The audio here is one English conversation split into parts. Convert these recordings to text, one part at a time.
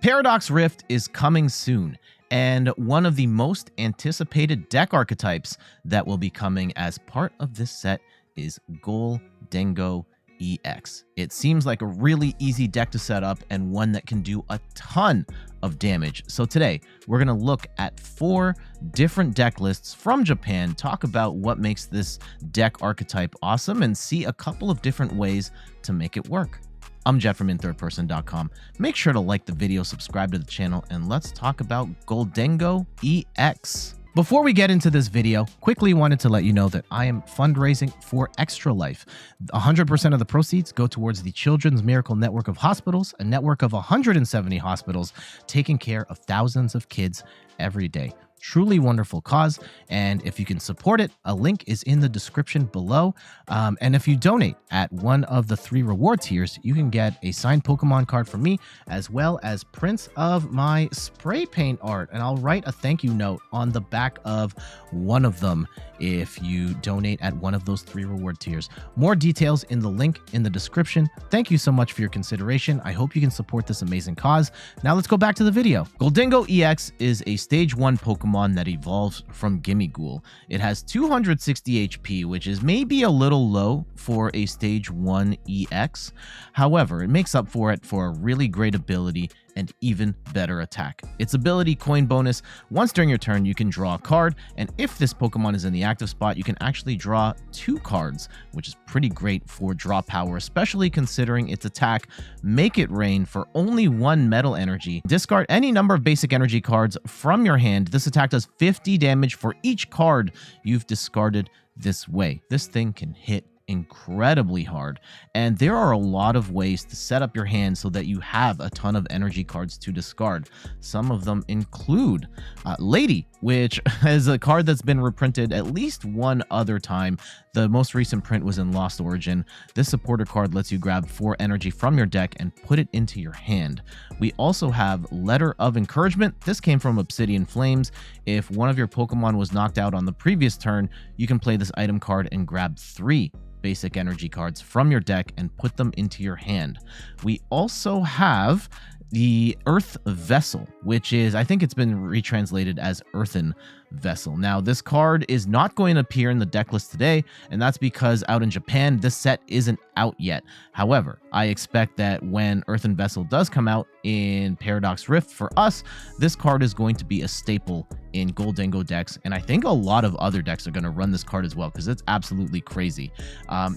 Paradox Rift is coming soon, and one of the most anticipated deck archetypes that will be coming as part of this set is Gholdengo EX. It seems like a really easy deck to set up and one that can do a ton of damage. So today, we're going to look at 4 different deck lists from Japan, talk about what makes this deck archetype awesome, and see a couple of different ways to make it work. I'm Jet from inthirdperson.com. Make sure to like the video, subscribe to the channel, and let's talk about Gholdengo EX. Before we get into this video, quickly wanted to let you know that I am fundraising for Extra Life. 100% of the proceeds go towards the Children's Miracle Network of Hospitals, a network of 170 hospitals taking care of thousands of kids every day. Truly wonderful cause, and if you can support it, a link is in the description below. And if you donate at one of the 3 reward tiers, you can get a signed Pokemon card from me, as well as prints of my spray paint art. And I'll write a thank you note on the back of one of them if you donate at one of those 3 reward tiers. More details in the link in the description. Thank you so much for your consideration. I hope you can support this amazing cause. Now let's go back to the video. Gholdengo EX is a stage 1 Pokemon that evolves from Gimmighoul. It has 260 HP, which is maybe a little low for a stage 1 EX. However, it makes up for it for a really great ability and even better attack. Its ability coin bonus: once during your turn you can draw a card, and if this Pokemon is in the active spot, you can actually draw 2 cards, which is pretty great for draw power, especially considering its attack Make It Rain for only 1 metal energy. Discard any number of basic energy cards from your hand. This attack does 50 damage for each card you've discarded this way. This thing can hit incredibly hard, and there are a lot of ways to set up your hand so that you have a ton of energy cards to discard. Some of them include Lady, which is a card that's been reprinted at least one other time. The most recent print was in Lost Origin. This supporter card lets you grab 4 energy from your deck and put it into your hand. We also have Letter of Encouragement. This came from Obsidian Flames. If one of your Pokemon was knocked out on the previous turn, you can play this item card and grab 3 basic energy cards from your deck and put them into your hand. We also have the Earth Vessel, which is, I think it's been retranslated as Earthen Vessel. Now, this card is not going to appear in the deck list today, and that's because out in Japan, this set isn't out yet. However, I expect that when Earthen Vessel does come out in Paradox Rift for us, this card is going to be a staple in Gholdengo decks, and I think a lot of other decks are going to run this card as well, because it's absolutely crazy.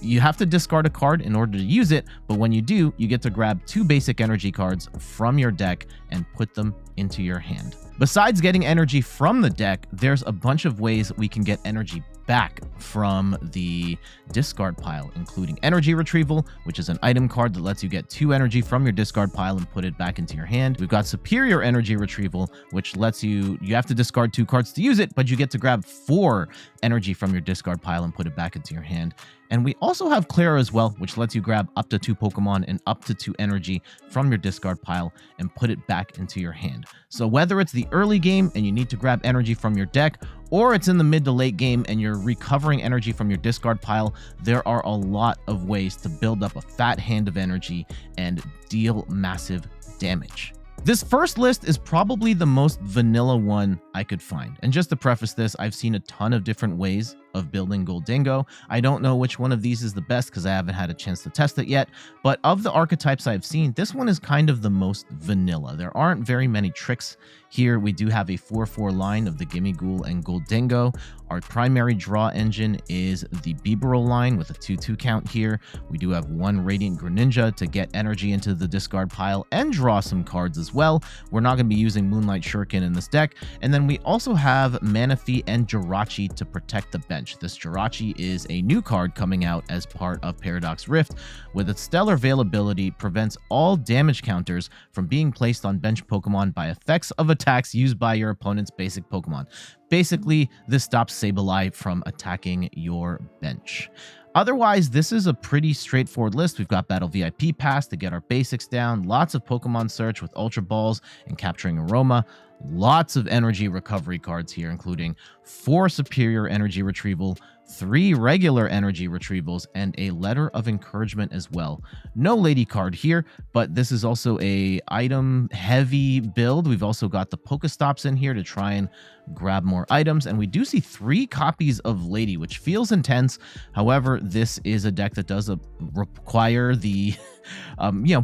You have to discard a card in order to use it, but when you do, you get to grab 2 basic energy cards from your deck and put them into your hand. Besides getting energy from the deck, there's a bunch of ways we can get energy back from the discard pile, including energy retrieval, which is an item card that lets you get 2 energy from your discard pile and put it back into your hand. We've got superior energy retrieval, which lets you have to discard 2 cards to use it, but you get to grab 4 energy from your discard pile and put it back into your hand. And we also have Clara as well, which lets you grab up to 2 Pokemon and up to 2 energy from your discard pile and put it back into your hand. So whether it's the early game and you need to grab energy from your deck, or it's in the mid to late game and you're recovering energy from your discard pile, there are a lot of ways to build up a fat hand of energy and deal massive damage. This first list is probably the most vanilla one I could find. And just to preface this, I've seen a ton of different ways of building Gholdengo. I don't know which one of these is the best because I haven't had a chance to test it yet, but of the archetypes I've seen, this one is kind of the most vanilla. There aren't very many tricks here. We do have a 4/4 line of the Gimmighoul and Gholdengo. Our primary draw engine is the Bibarel line with a 2/2 count here. We do have 1 Radiant Greninja to get energy into the discard pile and draw some cards as well. We're not going to be using Moonlight Shuriken in this deck. And then we also have Manaphy and Jirachi to protect the bench. This Jirachi is a new card coming out as part of Paradox Rift. With its stellar availability, prevents all damage counters from being placed on bench Pokemon by effects of attacks used by your opponent's basic Pokemon. Basically, this stops Sableye from attacking your bench. Otherwise, this is a pretty straightforward list. We've got Battle VIP Pass to get our basics down, lots of Pokemon Search with Ultra Balls and Capturing Aroma, lots of energy recovery cards here, including 4 superior energy retrieval, 3 regular energy retrievals, and a letter of encouragement as well. No lady card here, but this is also a item heavy build. We've also got the Pokestops in here to try and grab more items, and we do see 3 copies of lady, which feels intense. However, this is a deck that does require the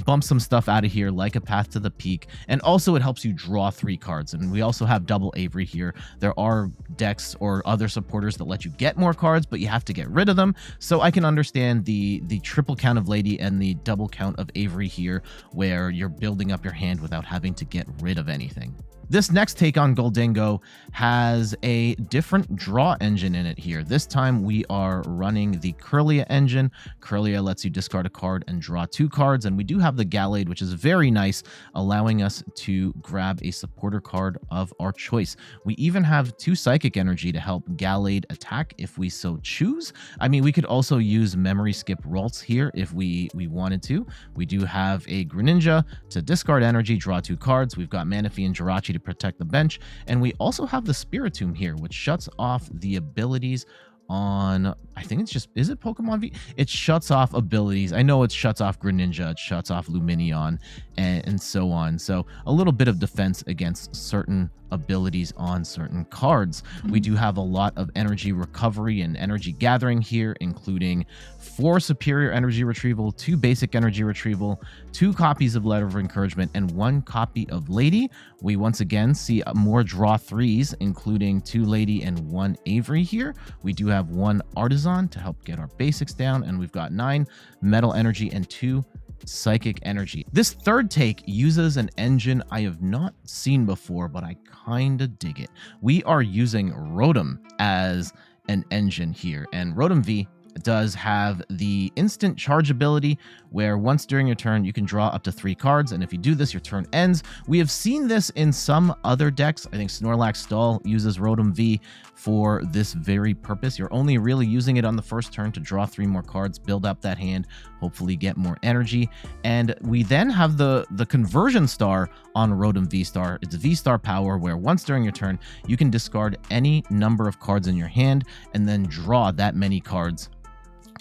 bump some stuff out of here, like a Path to the Peak, and also it helps you draw 3 cards. And we also have double Avery here. There are decks or other supporters that let you get more cards, but you have to get rid of them. So I can understand the triple count of lady and the double count of Avery here, where you're building up your hand without having to get rid of anything. This next take on Gholdengo has a different draw engine in it here. This time we are running the Kirlia engine. Kirlia lets you discard a card and draw 2 cards, and we do have the Gallade, which is very nice, allowing us to grab a supporter card of our choice. We even have 2 Psychic Energy to help Gallade attack if we so choose. I mean, we could also use Memory Skip Ralts here if we wanted to. We do have a Greninja to discard energy, draw 2 cards. We've got Manaphy and Jirachi to protect the bench, and we also have the Spiritomb here, which shuts off the abilities on, I think it's just, is it Pokemon V? It shuts off abilities. I know it shuts off Greninja, it shuts off Lumineon, and so on. So a little bit of defense against certain abilities on certain cards. We do have a lot of energy recovery and energy gathering here, including 4 superior energy retrieval, 2 basic energy retrieval, 2 copies of letter of encouragement, and 1 copy of lady. We once again see more draw 3s, including 2 lady and 1 Avery here. We do have 1 artisan to help get our basics down, and we've got 9 metal energy and 2 psychic energy. This third take uses an engine I have not seen before, but I kind of dig it. We are using Rotom as an engine here, and Rotom V does have the instant charge ability, where once during your turn you can draw up to 3 cards, and if you do this, your turn ends. We have seen this in some other decks. I think Snorlax Stall uses Rotom V for this very purpose. You're only really using it on the first turn to draw 3 more cards, build up that hand, hopefully get more energy. And we then have the conversion star on Rotom V Star. It's V Star power, where once during your turn you can discard any number of cards in your hand and then draw that many cards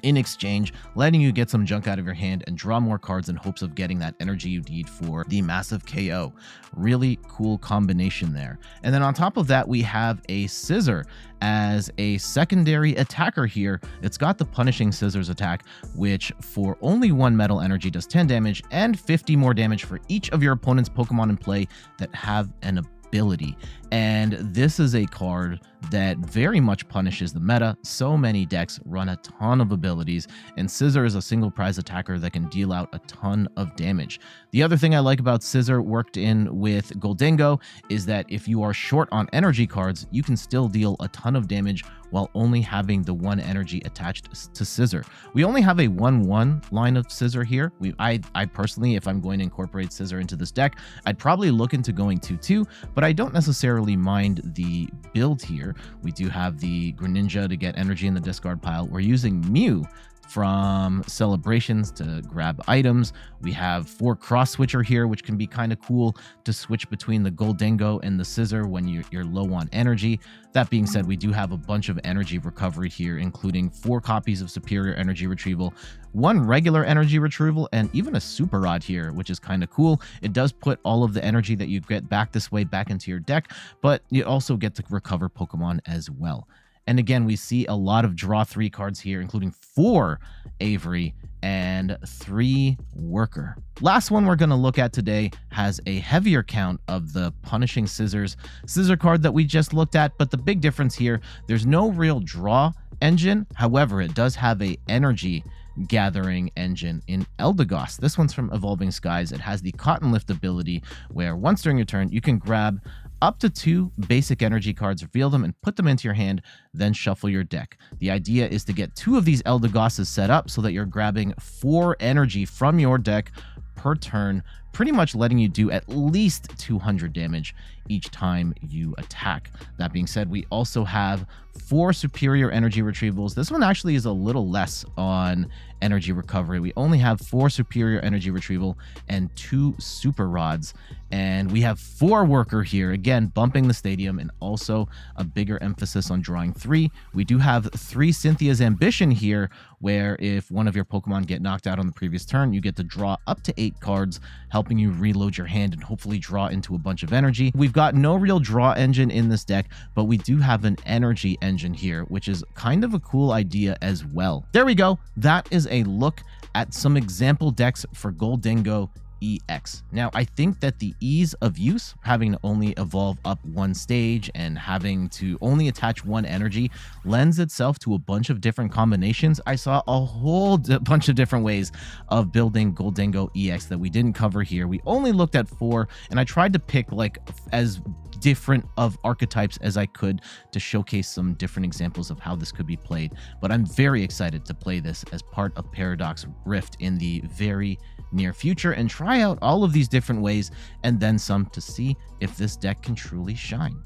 in exchange, letting you get some junk out of your hand and draw more cards in hopes of getting that energy you need for the massive KO. Really cool combination there. And then on top of that, we have a Scizor as a secondary attacker here. It's got the Punishing Scissors attack, which for only 1 metal energy does 10 damage and 50 more damage for each of your opponent's Pokemon in play that have an ability. And this is a card that very much punishes the meta. So many decks run a ton of abilities, and Scizor is a single prize attacker that can deal out a ton of damage. The other thing I like about Scizor worked in with Gholdengo is that if you are short on energy cards, you can still deal a ton of damage while only having the 1 energy attached to Scizor. We only have a 1/1 line of Scizor here. I personally, if I'm going to incorporate Scizor into this deck, I'd probably look into going 2/2, but I don't necessarily mind the build here. We do have the Greninja to get energy in the discard pile. We're using Mew from Celebrations to grab items. We have 4 Cross Switcher here, which can be kind of cool to switch between the Gholdengo and the Scizor when you're low on energy. That being said, we do have a bunch of energy recovery here, including 4 copies of Superior Energy Retrieval, 1 regular energy retrieval, and even a Super Rod here, which is kind of cool. It does put all of the energy that you get back this way back into your deck, but you also get to recover Pokemon as well. And again, we see a lot of draw 3 cards here, including 4 Avery and 3 Worker. Last one we're going to look at today has a heavier count of the Punishing Scissors Scizor card that we just looked at, but the big difference here, there's no real draw engine. However, it does have a energy gathering engine in Eldegoss. This one's from Evolving Skies. It has the Cotton Lift ability, where once during your turn, you can grab up to 2 basic energy cards, reveal them, and put them into your hand, then shuffle your deck. The idea is to get 2 of these Eldegosses set up so that you're grabbing 4 energy from your deck per turn, pretty much letting you do at least 200 damage each time you attack. That being said, we also have 4 superior energy retrievals. This one actually is a little less on energy recovery. We only have 4 superior energy retrieval and 2 super rods. And we have 4 worker here, again, bumping the stadium, and also a bigger emphasis on drawing 3. We do have 3 Cynthia's Ambition here, where if one of your Pokemon get knocked out on the previous turn, you get to draw up to 8 cards, helping you reload your hand and hopefully draw into a bunch of energy. We've got no real draw engine in this deck, but we do have an energy engine here, which is kind of a cool idea as well. There we go. That is a look at some example decks for Gholdengo EX. Now, I think that the ease of use, having to only evolve up 1 stage and having to only attach 1 energy, lends itself to a bunch of different combinations. I saw a whole bunch of different ways of building Gholdengo EX that we didn't cover here. We only looked at 4, and I tried to pick like as different of archetypes as I could to showcase some different examples of how this could be played. But I'm very excited to play this as part of Paradox Rift in the very near future and try out all of these different ways and then some to see if this deck can truly shine.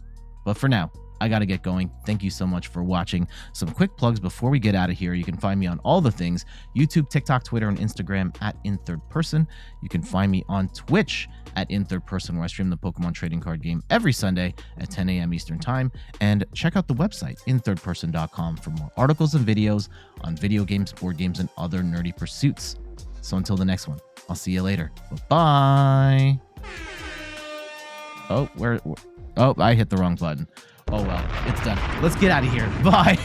But for now, I gotta get going. Thank you so much for watching. Some quick plugs before we get out of here. You can find me on all the things: YouTube, TikTok, Twitter, and Instagram at InThirdPerson. You can find me on Twitch at InThirdPerson, where I stream the Pokemon trading card game every Sunday at 10 a.m. Eastern Time. And check out the website, inthirdperson.com, for more articles and videos on video games, board games, and other nerdy pursuits. So until the next one, I'll see you later. Bye-bye. Oh, oh, I hit the wrong button. Oh, well, it's done. Let's get out of here. Bye.